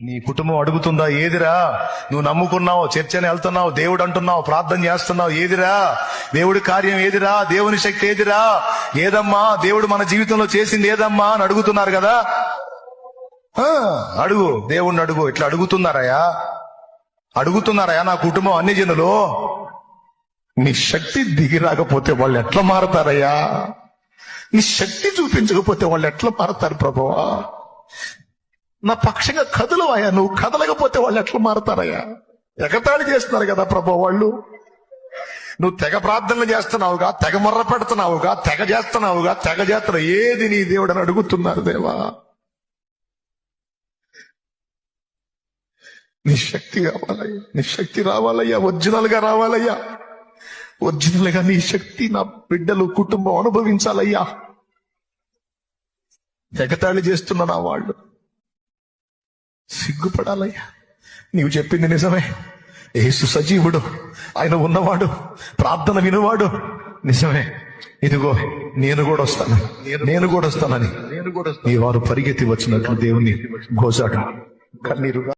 నీ కుటుంబం అడుగుతుందా? ఏదిరా నువ్వు నమ్ముకున్నావు, చర్చని వెళ్తున్నావు, దేవుడు అంటున్నావు, ప్రార్థన చేస్తున్నావు, ఏదిరా దేవుడి కార్యం? ఏదిరా దేవుని శక్తి? ఏదిరా? ఏదమ్మా దేవుడు మన జీవితంలో చేసింది? ఏదమ్మా అని అడుగుతున్నారు కదా. అడుగు, దేవుణ్ణి అడుగు. ఇట్లా అడుగుతున్నారయా నా కుటుంబం అన్ని జనులు. నీ శక్తి దిగి రాకపోతే వాళ్ళు ఎట్లా మారతారయ్యా? నీ శక్తి చూపించకపోతే వాళ్ళు ఎట్లా మారతారు ప్రభువా? నా పక్షంగా కదలవయ్యా, నువ్వు కదలకపోతే వాళ్ళు ఎట్లా మారతారయ్యా? ఎగతాళి చేస్తున్నారు కదా ప్రభు వాళ్ళు. నువ్వు తెగ ప్రార్థనలు చేస్తున్నావుగా, తెగ మొర్ర పెడుతున్నావుగా, తెగ చేస్తున్నావు. ఏది నీ దేవుడు అని అడుగుతున్నారు దేవా. నీ శక్తి కావాలయ్యా, నీ శక్తి రావాలయ్యా, ఒరిజినల్ గా రావాలయ్యా. ఒరిజినల్ గా నీ శక్తి నా బిడ్డలు కుటుంబం అనుభవించాలయ్యా. ఎగతాళి చేస్తున్నా వాళ్ళు సిగ్గుపడాలయ్యా. నీవు చెప్పింది నిజమే. యేసు సజీవుడు, ఆయన ఉన్నవాడు, ప్రార్థన వినువాడు. నిజమే. ఇదిగో నేను కూడా వస్తానని ఈ వారు పరిగెత్తి వచ్చినట్లు దేవుని గోజాడు కన్నీరుగా